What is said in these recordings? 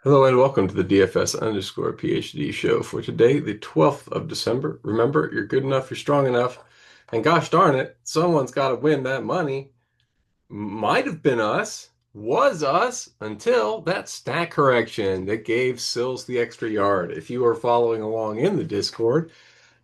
Hello and welcome to the DFS underscore PhD show for today, the 12th of December. Remember, you're good enough, you're strong enough, and gosh darn it, someone's got to win that money. Might have been us, was us, until that stat correction that gave Sills the extra yard. If you are following along in the Discord,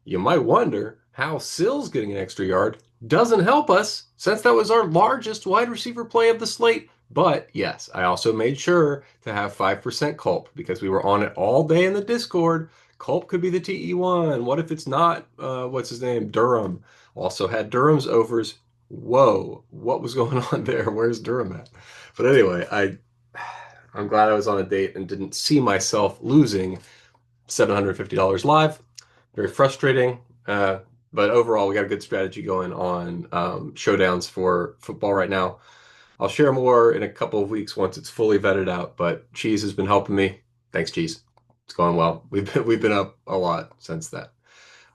you might wonder how Sills getting an extra yard doesn't help us, since that was our largest wide receiver play of the slate. But yes, I also made sure to have 5% Culp because we were on it all day in the Discord. Culp could be the TE1. What if it's not, what's his name? Durham. Also had Durham's overs. Whoa, what was going on there? Where's Durham at? But anyway, I'm glad I was on a date and didn't see myself losing $750 live. Very frustrating. But overall, we got a good strategy going on showdowns for football right now. I'll share more in a couple of weeks once it's fully vetted out. But Cheese has been helping me. Thanks, Cheese. It's going well. We've been up a lot since that.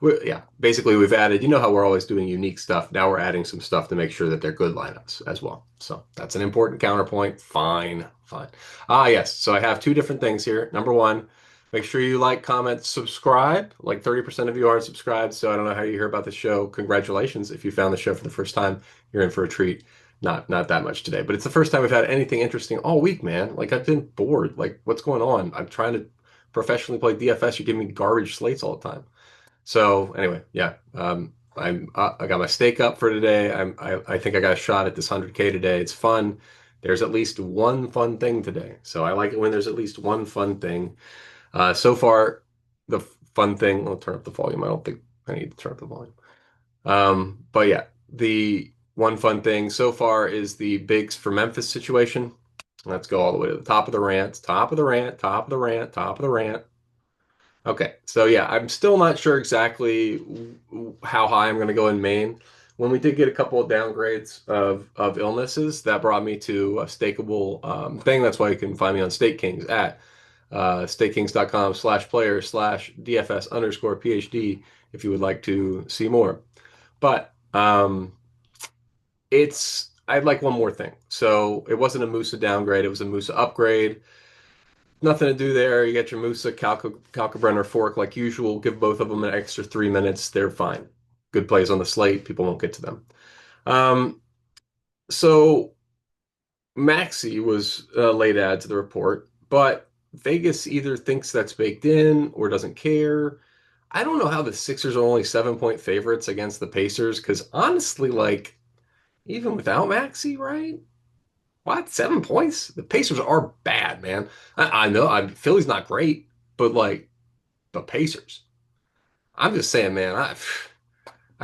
Yeah, basically we've added. You know how we're always doing unique stuff. Now we're adding some stuff to make sure that they're good lineups as well. So that's an important counterpoint. Fine, fine. Ah, yes. So I have two different things here. Number one, make sure you like, comment, subscribe. Like 30% of you aren't subscribed, so I don't know how you hear about the show. Congratulations. If you found the show for the first time, you're in for a treat. Not that much today, but it's the first time we've had anything interesting all week, man. Like I've been bored. Like what's going on? I'm trying to professionally play DFS. You're giving me garbage slates all the time. So anyway, yeah, I got my stake up for today. I think I got a shot at this 100K today. It's fun. There's at least one fun thing today. So I like it when there's at least one fun thing. So far, the fun thing, I'll turn up the volume. I don't think I need to turn up the volume. But yeah, the one fun thing so far is the Bigs for Memphis situation. Let's go all the way to the top of the rant, top of the rant, top of the rant, top of the rant. Okay, so yeah, I'm still not sure exactly how high I'm going to go in Maine. When we did get a couple of downgrades of illnesses, that brought me to a stakeable thing. That's why you can find me on Stake Kings at stakekings.com/player/DFS underscore PhD if you would like to see more. But I'd like one more thing. So it wasn't a Musa downgrade, it was a Musa upgrade. Nothing to do there. You get your Musa, Kalkbrenner, Fork like usual. Give both of them an extra 3 minutes. They're fine. Good plays on the slate. People won't get to them. Um, so Maxi was a late add to the report, but Vegas either thinks that's baked in or doesn't care. I don't know how the Sixers are only 7-point favorites against the Pacers because honestly, like even without Maxi, right? What? 7 points? The Pacers are bad, man. I know Philly's not great, but like the Pacers. I'm just saying, man, I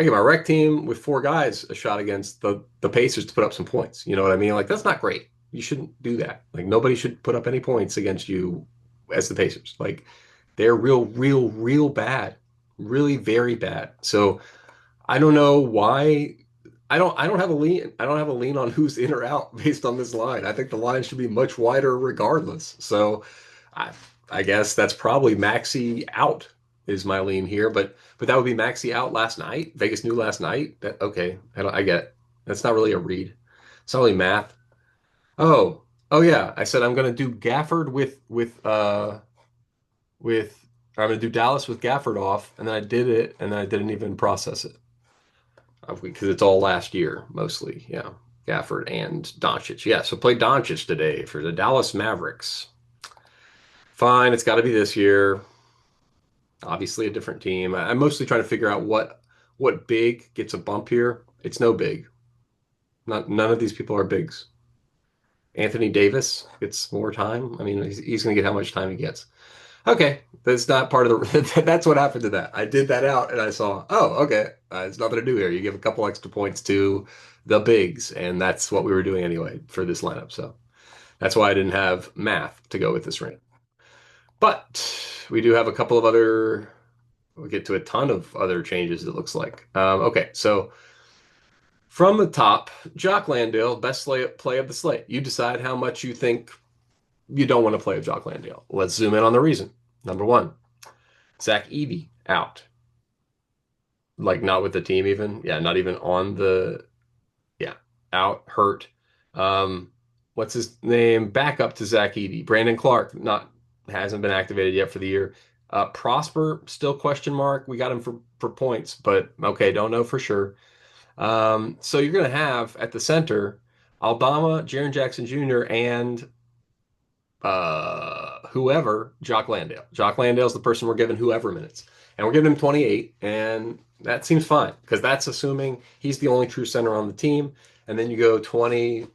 give my rec team with four guys a shot against the Pacers to put up some points. You know what I mean? Like that's not great. You shouldn't do that. Like nobody should put up any points against you as the Pacers. Like they're real bad. Really very bad. So I don't know why I don't have a lean. I don't have a lean on who's in or out based on this line. I think the line should be much wider regardless. So I I guess that's probably Maxi out is my lean here, but that would be Maxi out last night. Vegas knew last night. That okay, I get it. That's not really a read. It's not really math. Oh, oh yeah. I said I'm gonna do Gafford with I'm gonna do Dallas with Gafford off, and then I did it, and then I didn't even process it because it's all last year mostly. Yeah, Gafford and Doncic. Yeah, so play Doncic today for the Dallas Mavericks. Fine, it's got to be this year. Obviously, a different team. I'm mostly trying to figure out what big gets a bump here. It's no big. Not none of these people are bigs. Anthony Davis gets more time. I mean, he's going to get how much time he gets. Okay, that's not part of the. That's what happened to that. I did that out, and I saw. Oh, okay, it's nothing to do here. You give a couple extra points to the bigs, and that's what we were doing anyway for this lineup. So that's why I didn't have math to go with this rant. But we do have a couple of other. We'll get to a ton of other changes. It looks like. Okay, so from the top, Jock Landale, best play of the slate. You decide how much you think you don't want to play with Jock Landale. Let's zoom in on the reason. Number one, Zach Edey out. Like not with the team even. Yeah, not even on the yeah, out, hurt. Um, what's his name? Back up to Zach Edey. Brandon Clark, not hasn't been activated yet for the year. Prosper, still question mark. We got him for points, but okay, don't know for sure. So you're going to have at the center Aldama, Jaren Jackson Jr., and whoever, Jock Landale. Jock Landale's the person we're giving whoever minutes. And we're giving him 28, and that seems fine because that's assuming he's the only true center on the team. And then you go 20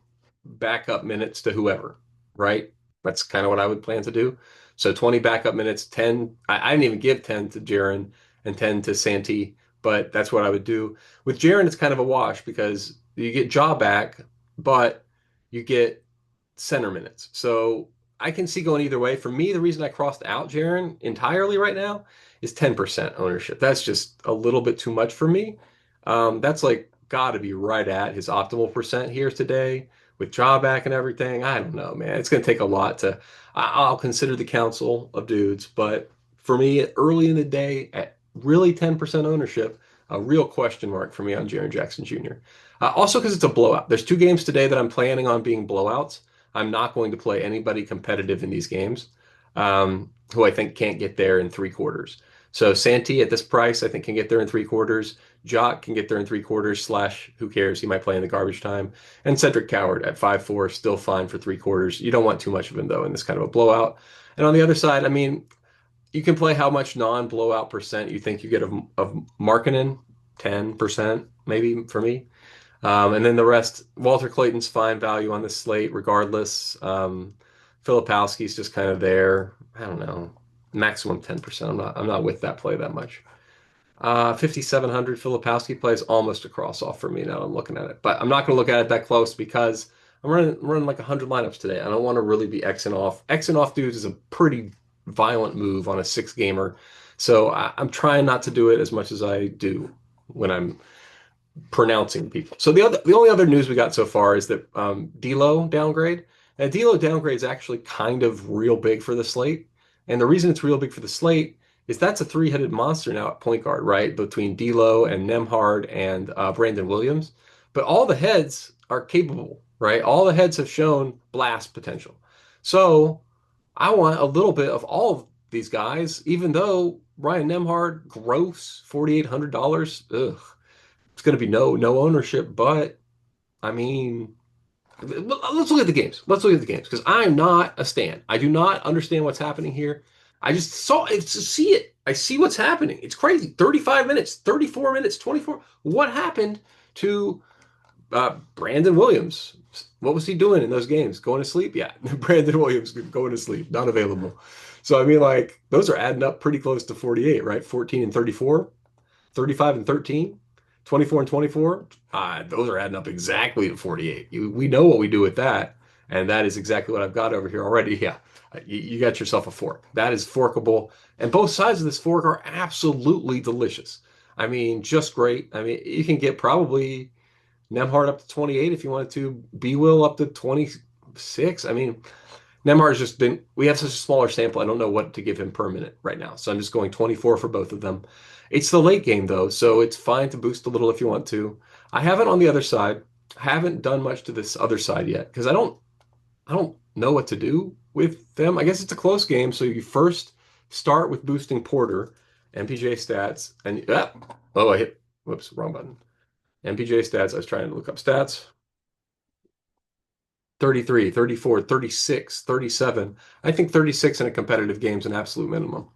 backup minutes to whoever, right? That's kind of what I would plan to do. So 20 backup minutes, 10. I didn't even give 10 to Jaren and 10 to Santee, but that's what I would do. With Jaren, it's kind of a wash because you get Jaw back, but you get center minutes. So I can see going either way. For me, the reason I crossed out Jaren entirely right now is 10% ownership. That's just a little bit too much for me. That's like got to be right at his optimal percent here today with jaw back and everything. I don't know, man. It's going to take a lot to. I'll consider the council of dudes, but for me, early in the day, at really 10% ownership, a real question mark for me on Jaren Jackson Jr. Also, because it's a blowout. There's two games today that I'm planning on being blowouts. I'm not going to play anybody competitive in these games who I think can't get there in three quarters. So Santee at this price, I think can get there in three quarters. Jock can get there in three quarters, slash, who cares? He might play in the garbage time. And Cedric Coward at 5'4", still fine for three quarters. You don't want too much of him, though, in this kind of a blowout. And on the other side, I mean, you can play how much non-blowout percent you think you get of Markkanen, 10% maybe for me. And then the rest, Walter Clayton's fine value on this slate, regardless. Filipowski's just kind of there. I don't know, maximum 10%. I'm not with that play that much. 5,700 Filipowski plays almost a cross off for me now. I'm looking at it, but I'm not going to look at it that close because I'm running like 100 lineups today. I don't want to really be Xing off. Xing off dudes is a pretty violent move on a six gamer, so I'm trying not to do it as much as I do when I'm pronouncing people. So the only other news we got so far is that D'Lo downgrade. And D'Lo downgrade is actually kind of real big for the slate. And the reason it's real big for the slate is that's a three-headed monster now at point guard, right? Between D'Lo and Nembhard and Brandon Williams. But all the heads are capable, right? All the heads have shown blast potential. So I want a little bit of all of these guys, even though Ryan Nembhard, gross $4,800. Ugh, it's going to be no ownership, but I mean, let's look at the games. Let's look at the games because I'm not a stan. I do not understand what's happening here. I just saw it to see it. I see what's happening. It's crazy. 35 minutes, 34 minutes, 24. What happened to Brandon Williams? What was he doing in those games? Going to sleep? Yeah, Brandon Williams going to sleep, not available. So I mean, like those are adding up pretty close to 48, right? 14 and 34. 35 and 13, 24 and 24, those are adding up exactly to 48. We know what we do with that. And that is exactly what I've got over here already. Yeah, you got yourself a fork. That is forkable. And both sides of this fork are absolutely delicious. I mean, just great. I mean, you can get probably Nemhard up to 28 if you wanted to, B Will up to 26. I mean, Nemhard has just been, we have such a smaller sample. I don't know what to give him per minute right now. So I'm just going 24 for both of them. It's the late game though, so it's fine to boost a little if you want to. I haven't on the other side. I haven't done much to this other side yet because I don't know what to do with them. I guess it's a close game, so you first start with boosting Porter, MPJ stats, and I hit whoops, wrong button. MPJ stats. I was trying to look up stats. 33, 34, 36, 37. I think 36 in a competitive game is an absolute minimum.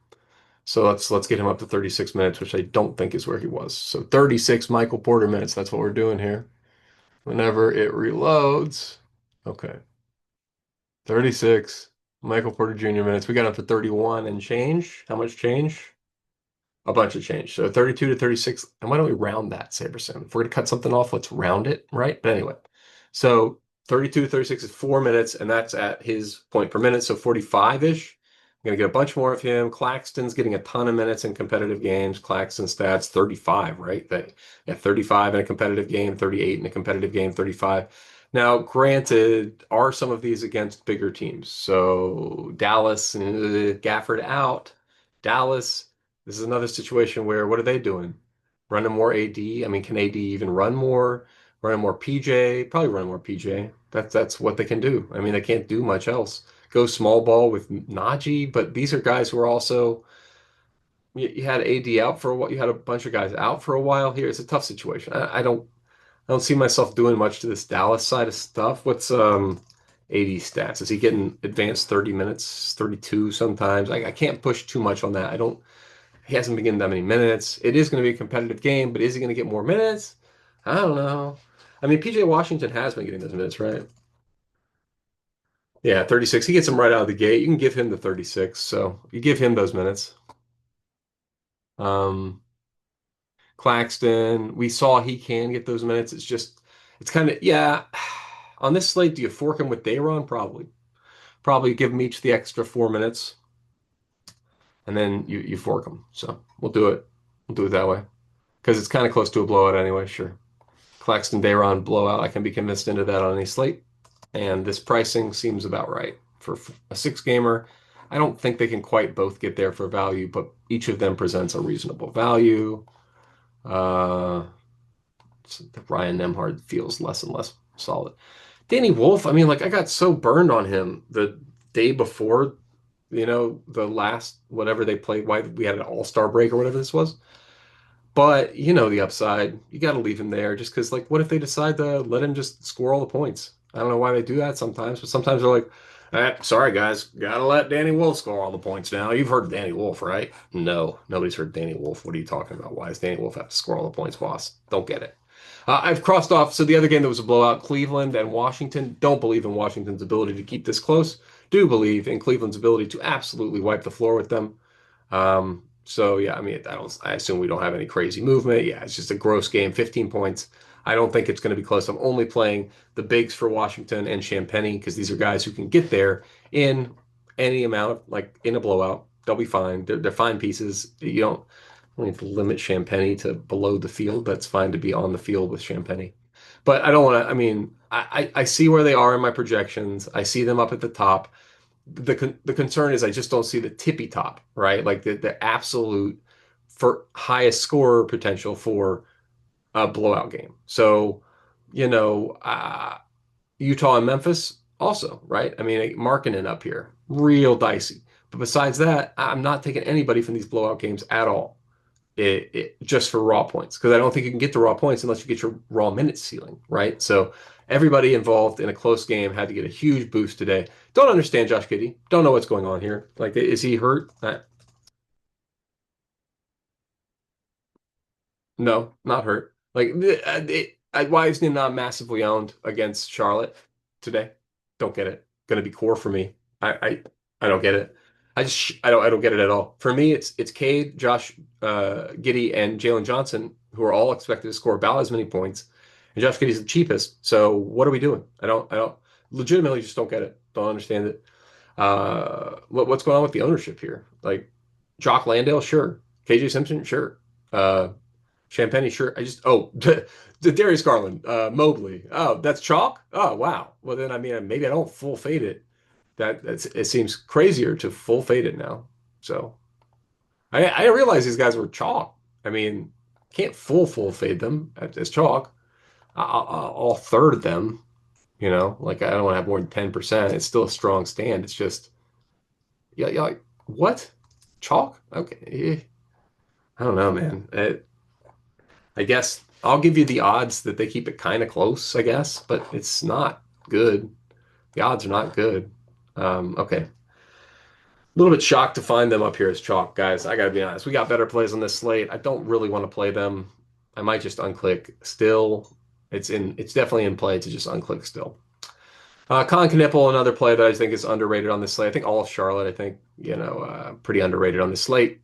So let's get him up to 36 minutes, which I don't think is where he was. So 36 Michael Porter minutes. That's what we're doing here. Whenever it reloads. Okay. 36 Michael Porter Jr. minutes. We got up to 31 and change. How much change? A bunch of change. So 32 to 36. And why don't we round that, Saberson? If we're going to cut something off, let's round it, right? But anyway, so 32 to 36 is 4 minutes, and that's at his point per minute. So 45-ish. I'm going to get a bunch more of him. Claxton's getting a ton of minutes in competitive games. Claxton stats 35, right? Yeah, 35 in a competitive game, 38 in a competitive game, 35. Now, granted, are some of these against bigger teams? So Dallas, Gafford out. Dallas, this is another situation where what are they doing? Running more AD? I mean, can AD even run more? Running more PJ? Probably run more PJ. That's what they can do. I mean, they can't do much else. go small ball with Najee, but these are guys who are also you had AD out for a while. You had a bunch of guys out for a while here. It's a tough situation. I don't see myself doing much to this Dallas side of stuff. What's AD stats? Is he getting advanced 30 minutes, 32 sometimes? I can't push too much on that. I don't He hasn't been getting that many minutes. It is going to be a competitive game, but is he going to get more minutes? I don't know. I mean, PJ Washington has been getting those minutes, right? Yeah, 36. He gets them right out of the gate. You can give him the 36, so you give him those minutes. Um, Claxton, we saw he can get those minutes. It's kind of, yeah. On this slate, do you fork him with Dayron? Probably. Probably give them each the extra 4 minutes, and then you fork them. So we'll do it. We'll do it that way because it's kind of close to a blowout anyway. Sure. Claxton Dayron blowout. I can be convinced into that on any slate. And this pricing seems about right for a six gamer. I don't think they can quite both get there for value, but each of them presents a reasonable value. Uh, Ryan Nemhard feels less and less solid. Danny Wolf, I mean, like I got so burned on him the day before, the last whatever they played, why we had an all-star break or whatever this was. But you know the upside. You got to leave him there just because, like, what if they decide to let him just score all the points? I don't know why they do that sometimes, but sometimes they're like, sorry guys, gotta let Danny Wolf score all the points now. You've heard of Danny Wolf, right? No, nobody's heard Danny Wolf. What are you talking about? Why does Danny Wolf have to score all the points, boss? Don't get it. I've crossed off. So the other game that was a blowout, Cleveland and Washington. Don't believe in Washington's ability to keep this close. Do believe in Cleveland's ability to absolutely wipe the floor with them. So yeah, I mean, I assume we don't have any crazy movement. Yeah, it's just a gross game, 15 points. I don't think it's going to be close. I'm only playing the bigs for Washington and Champagny because these are guys who can get there in any amount of like in a blowout. They'll be fine. They're fine pieces. You don't need to limit Champagny to below the field. That's fine to be on the field with Champagny. But I don't want to, I mean, I see where they are in my projections. I see them up at the top. The concern is I just don't see the tippy top, right? Like the absolute for highest scorer potential for a blowout game. So, you know, Utah and Memphis also, right? I mean, Markkanen up here, real dicey. But besides that, I'm not taking anybody from these blowout games at all. Just for raw points because I don't think you can get to raw points unless you get your raw minutes ceiling, right? So everybody involved in a close game had to get a huge boost today. Don't understand Josh Giddey. Don't know what's going on here. Like, is he hurt? No, not hurt. Like, why isn't he not massively owned against Charlotte today? Don't get it. Going to be core for me. I don't get it. I don't get it at all. For me, it's Cade, Josh, Giddey, and Jalen Johnson who are all expected to score about as many points, and Josh Giddey's the cheapest. So what are we doing? I don't legitimately just don't get it. Don't understand it. What's going on with the ownership here? Like Jock Landale, sure. KJ Simpson, sure. Champagne, sure. The Darius Garland, Mobley. Oh, that's chalk. Oh, wow. Well, then I mean, maybe I don't full fade it. It seems crazier to full fade it now. So I didn't realize these guys were chalk. I mean, can't full fade them as chalk. I'll third them. Like I don't want to have more than 10%. It's still a strong stand. It's just yeah. Like, what chalk? Okay, I don't know, man. I guess I'll give you the odds that they keep it kind of close, I guess, but it's not good. The odds are not good. Okay. A little bit shocked to find them up here as chalk, guys. I gotta be honest. We got better plays on this slate. I don't really want to play them. I might just unclick still. It's definitely in play to just unclick still. Colin Knippel, another play that I think is underrated on this slate. I think all of Charlotte, I think, pretty underrated on this slate.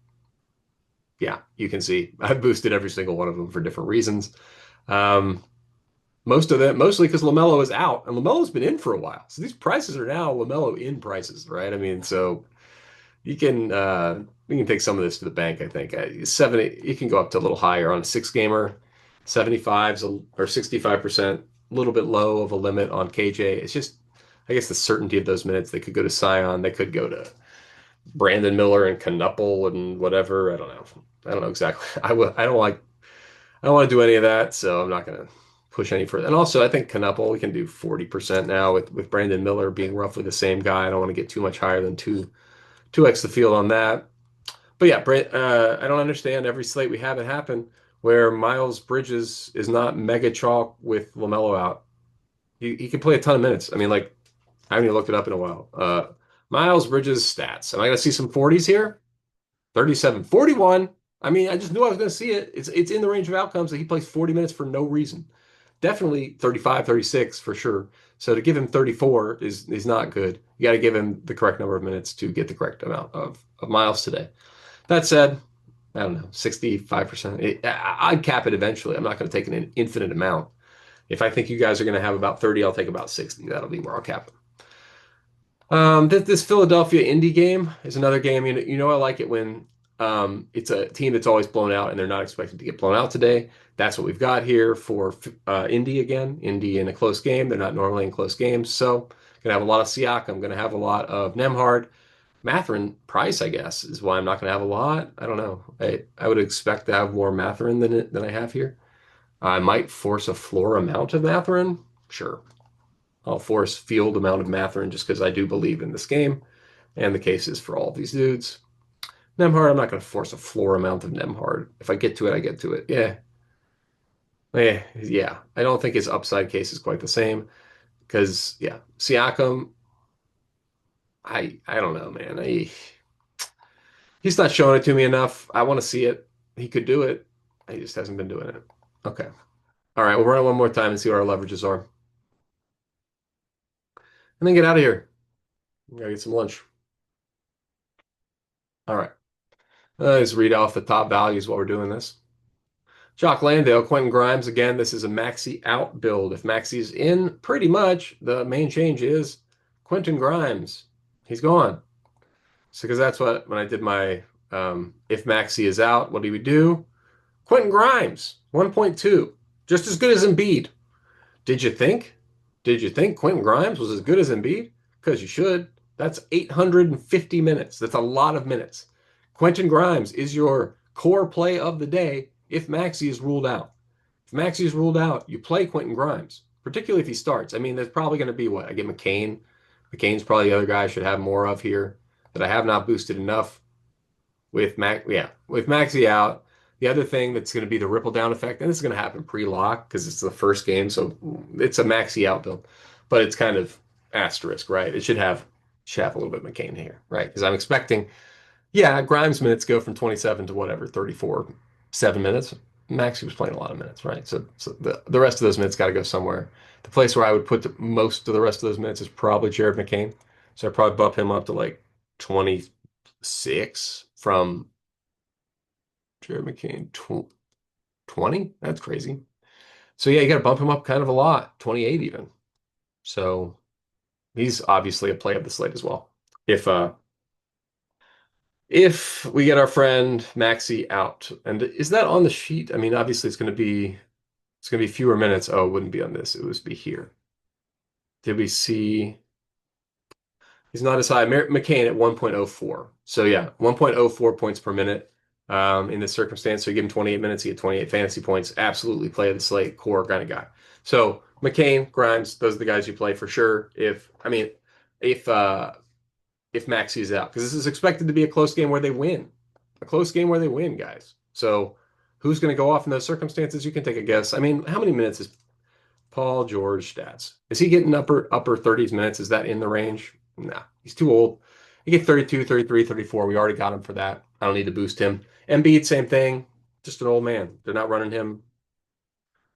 Yeah, you can see I've boosted every single one of them for different reasons. Um, Most of them, mostly because LaMelo is out, and LaMelo's been in for a while. So these prices are now LaMelo in prices, right? I mean, so you can take some of this to the bank. I think 70, you can go up to a little higher on a six gamer, 75s or 65%, a little bit low of a limit on KJ. It's just, I guess, the certainty of those minutes. They could go to Sion, they could go to Brandon Miller and Knuppel and whatever. I don't know. I don't know exactly. I don't want to do any of that, so I'm not gonna. push any further. And also, I think Knuppel, we can do 40% now with Brandon Miller being roughly the same guy. I don't want to get too much higher than 2x the field on that. But yeah, I don't understand every slate we have it happen where Miles Bridges is not mega chalk with LaMelo out. He can play a ton of minutes. I mean, like, I haven't even looked it up in a while. Miles Bridges stats. Am I going to see some 40s here? 37, 41. I mean, I just knew I was going to see it. It's in the range of outcomes that he plays 40 minutes for no reason. Definitely 35, 36 for sure. So to give him 34 is not good. You got to give him the correct number of minutes to get the correct amount of miles today. That said, I don't know, 65%. I'd cap it eventually. I'm not going to take an infinite amount. If I think you guys are going to have about 30, I'll take about 60. That'll be where I'll cap it. This Philadelphia Indy game is another game. I like it when it's a team that's always blown out and they're not expected to get blown out today. That's what we've got here for Indy again. Indy in a close game. They're not normally in close games. So gonna have a lot of Siakam. Gonna have a lot of Nemhard. Matherin Price, I guess, is why I'm not gonna have a lot. I don't know. I would expect to have more Matherin than I have here. I might force a floor amount of Matherin. Sure. I'll force field amount of Matherin just because I do believe in this game and the cases for all of these dudes. Nemhard, I'm not going to force a floor amount of Nemhard. If I get to it, I get to it. Yeah. Yeah. I don't think his upside case is quite the same because, yeah, Siakam, I don't know, man. He's not showing it to me enough. I want to see it. He could do it. He just hasn't been doing it. Okay. All right. We'll run it one more time and see what our leverages are. And then get out of here. We gotta get some lunch. All right. Let's read off the top values while we're doing this. Jock Landale, Quentin Grimes. Again, this is a Maxi out build. If Maxi's in, pretty much the main change is Quentin Grimes. He's gone. So, because that's what, when I did my, if Maxi is out, what do we do? Quentin Grimes, 1.2. Just as good as Embiid. Did you think? Did you think Quentin Grimes was as good as Embiid? Because you should. That's 850 minutes. That's a lot of minutes. Quentin Grimes is your core play of the day if Maxi is ruled out. If Maxi is ruled out, you play Quentin Grimes, particularly if he starts. I mean, there's probably going to be what? I get McCain. McCain's probably the other guy I should have more of here that I have not boosted enough with with Maxi out. The other thing that's going to be the ripple down effect, and this is going to happen pre-lock because it's the first game, so it's a Maxi out build, but it's kind of asterisk, right? It should have a little bit of McCain here, right? Because I'm expecting, yeah, Grimes minutes go from 27 to whatever, 34, 7 minutes. Maxi was playing a lot of minutes, right? So the rest of those minutes got to go somewhere. The place where I would put most of the rest of those minutes is probably Jared McCain. So I'd probably bump him up to like 26 from Jared McCain 20? That's crazy. So yeah, you got to bump him up kind of a lot, 28 even. So he's obviously a play of the slate as well. If we get our friend Maxi out, and is that on the sheet? I mean, obviously it's gonna be fewer minutes. Oh, it wouldn't be on this. It would be here. Did we see? He's not as high. McCain at 1.04. So yeah, 1.04 points per minute in this circumstance. So you give him 28 minutes, you get 28 fantasy points. Absolutely play of the slate, core kind of guy. So McCain, Grimes, those are the guys you play for sure. If Maxi is out, because this is expected to be a close game where they win. A close game where they win, guys. So who's going to go off in those circumstances? You can take a guess. I mean, how many minutes is Paul George stats? Is he getting upper 30s minutes? Is that in the range? Nah, he's too old. He get 32, 33, 34. We already got him for that. I don't need to boost him. Embiid, same thing. Just an old man. They're not running him.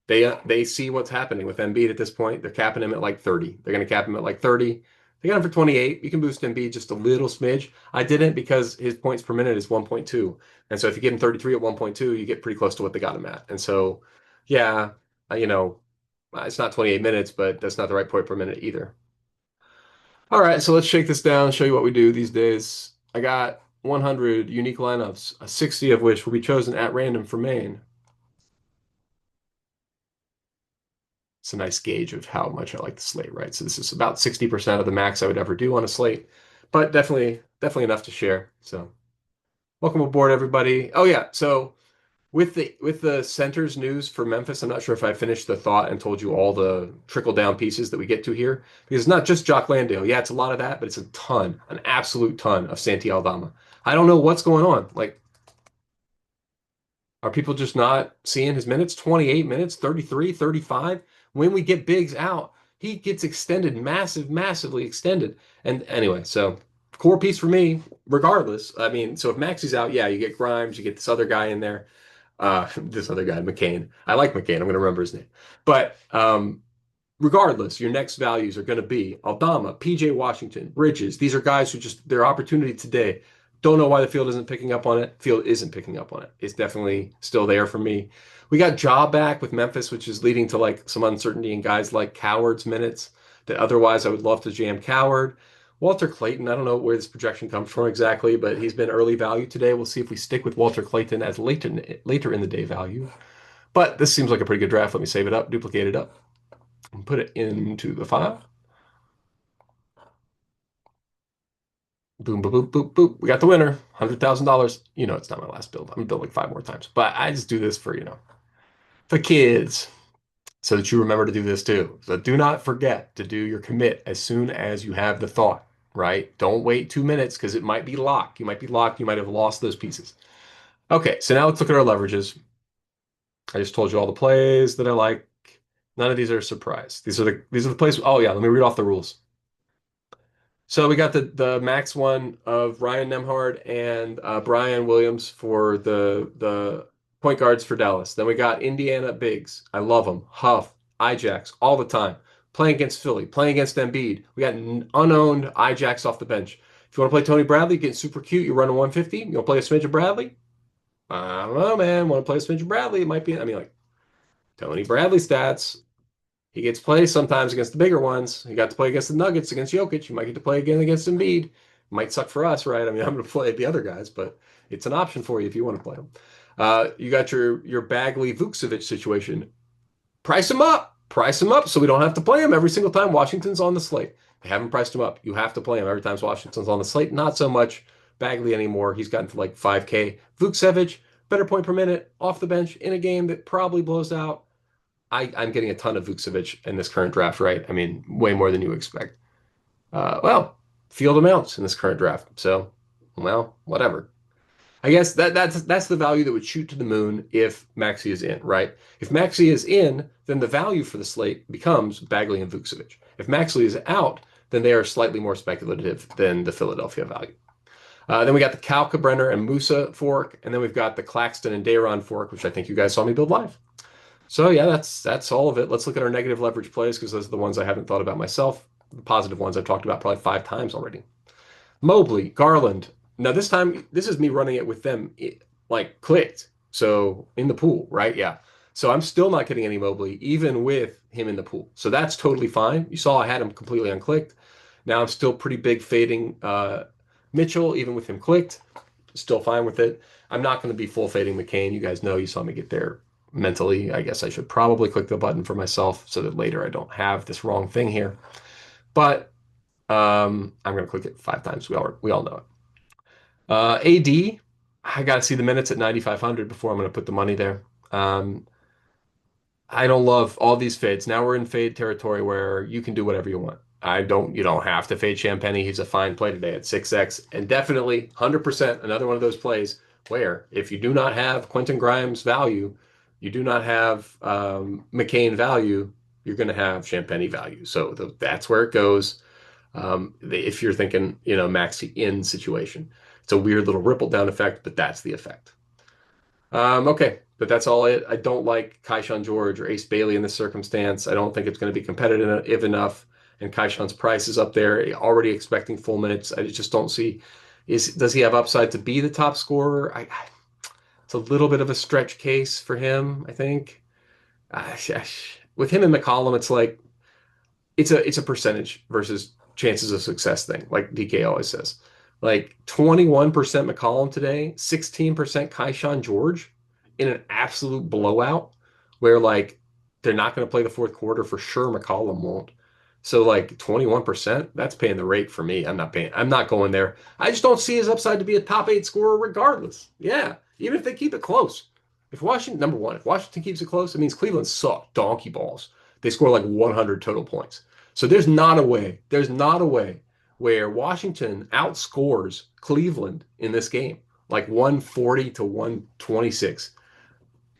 They see what's happening with Embiid at this point. They're capping him at like 30. They're going to cap him at like 30. They got him for 28. You can boost Embiid just a little smidge. I didn't because his points per minute is 1.2. And so if you get him 33 at 1.2, you get pretty close to what they got him at. And so, yeah, it's not 28 minutes, but that's not the right point per minute either. All right, so let's shake this down and show you what we do these days. I got 100 unique lineups, 60 of which will be chosen at random for main. It's a nice gauge of how much I like the slate, right? So this is about 60% of the max I would ever do on a slate, but definitely enough to share. So welcome aboard, everybody. Oh yeah, so With the centers news for Memphis, I'm not sure if I finished the thought and told you all the trickle down pieces that we get to here. Because it's not just Jock Landale. Yeah, it's a lot of that, but it's a ton, an absolute ton of Santi Aldama. I don't know what's going on. Like, are people just not seeing his minutes? 28 minutes, 33, 35. When we get Biggs out, he gets extended, massively extended. And anyway, so core piece for me, regardless. I mean, so if Maxi's out, yeah, you get Grimes, you get this other guy in there. This other guy, McCain. I like McCain. I'm going to remember his name. But regardless, your next values are going to be Aldama, PJ Washington, Bridges. These are guys who just their opportunity today. Don't know why the field isn't picking up on it. Field isn't picking up on it. It's definitely still there for me. We got Ja back with Memphis, which is leading to like some uncertainty in guys like Coward's minutes that otherwise I would love to jam Coward. Walter Clayton, I don't know where this projection comes from exactly, but he's been early value today. We'll see if we stick with Walter Clayton as later in the day value. But this seems like a pretty good draft. Let me save it up, duplicate it up, and put it into the file. Boom, boom, boom, boom, boom. We got the winner, $100,000. You know, it's not my last build. I'm gonna build like five more times, but I just do this for, the kids so that you remember to do this too. So do not forget to do your commit as soon as you have the thought, right? Don't wait 2 minutes because it might be locked. You might be locked. You might have lost those pieces. Okay, so now let's look at our leverages. I just told you all the plays that I like. None of these are a surprise. These are the plays. Oh yeah, let me read off the rules. So we got the max one of Ryan Nemhard and Brian Williams for the point guards for Dallas. Then we got Indiana Biggs. I love them. Huff, Ijax all the time. Playing against Philly, playing against Embiid. We got unowned Ijax off the bench. If you want to play Tony Bradley, getting super cute, you're running 150. You want to play a smidge of Bradley? I don't know, man. Want to play a smidge of Bradley? It might be. I mean, like Tony Bradley stats. He gets play sometimes against the bigger ones. He got to play against the Nuggets, against Jokic. You might get to play again against Embiid. Might suck for us, right? I mean, I'm going to play the other guys, but it's an option for you if you want to play them. You got your Bagley Vukcevic situation. Price him up, so we don't have to play him every single time Washington's on the slate. They haven't priced him up. You have to play him every time Washington's on the slate. Not so much Bagley anymore. He's gotten to like 5K. Vukcevic, better point per minute off the bench in a game that probably blows out. I'm getting a ton of Vukcevic in this current draft, right? I mean, way more than you expect. Well, field amounts in this current draft. So, well, whatever. I guess that's the value that would shoot to the moon if Maxi is in, right? If Maxi is in, then the value for the slate becomes Bagley and Vukcevic. If Maxi is out, then they are slightly more speculative than the Philadelphia value. Then we got the Kalkbrenner and Musa fork, and then we've got the Claxton and Dayron fork, which I think you guys saw me build live. So yeah, that's all of it. Let's look at our negative leverage plays because those are the ones I haven't thought about myself. The positive ones I've talked about probably five times already. Mobley, Garland. Now this time, this is me running it with them like clicked. So in the pool, right? Yeah. So I'm still not getting any Mobley, even with him in the pool. So that's totally fine. You saw I had him completely unclicked. Now I'm still pretty big fading Mitchell, even with him clicked. Still fine with it. I'm not going to be full fading McCain. You guys know you saw me get there mentally. I guess I should probably click the button for myself so that later I don't have this wrong thing here. But I'm going to click it five times. We all know it. AD, I got to see the minutes at 9,500 before I'm going to put the money there. I don't love all these fades. Now we're in fade territory where you can do whatever you want. You don't have to fade Champagny. He's a fine play today at 6x and definitely 100% another one of those plays where if you do not have Quentin Grimes value, you do not have McCain value, you're going to have Champagny value. So that's where it goes. If you're thinking, maxi in situation, it's a weird little ripple down effect, but that's the effect. Okay, but that's all it. I don't like Kaishan George or Ace Bailey in this circumstance. I don't think it's going to be competitive enough. And Kaishan's price is up there, already expecting full minutes. I just don't see. Does he have upside to be the top scorer? It's a little bit of a stretch case for him, I think. With him and McCollum, it's like it's a percentage versus chances of success thing, like DK always says. Like 21% McCollum today, 16% Kaishan George in an absolute blowout where like they're not going to play the fourth quarter for sure. McCollum won't. So like 21%, that's paying the rate for me. I'm not going there. I just don't see his upside to be a top 8 scorer regardless. Yeah, even if they keep it close. if Washington, number one, if Washington keeps it close, it means Cleveland sucked donkey balls. They score like 100 total points. So there's not a way where Washington outscores Cleveland in this game, like 140 to 126.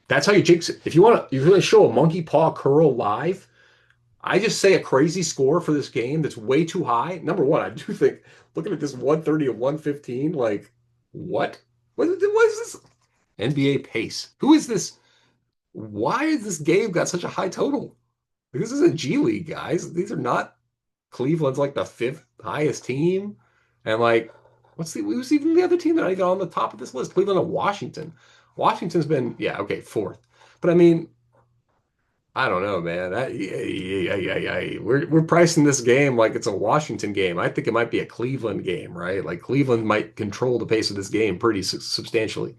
That's how you jinx it. If you want to, you really show a monkey paw curl live. I just say a crazy score for this game that's way too high. Number one, I do think looking at this 130 and 115, like what? What is this? NBA pace. Who is this? Why is this game got such a high total? This isn't G League, guys. These are not Cleveland's like the fifth highest team. And like, who's even the other team that I got on the top of this list? Cleveland and Washington. Washington's been, yeah, okay, fourth. But I mean, I don't know, man. We're pricing this game like it's a Washington game. I think it might be a Cleveland game, right? Like Cleveland might control the pace of this game pretty substantially.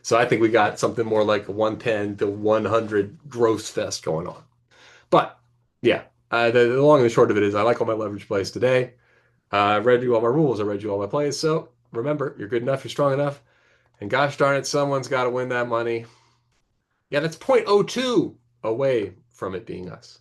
So I think we got something more like a 110 to 100 gross fest going on. But yeah, the long and the short of it is I like all my leverage plays today. I read you all my rules. I read you all my plays. So remember, you're good enough, you're strong enough. And gosh darn it, someone's got to win that money. Yeah, that's 0.02 away from it being us.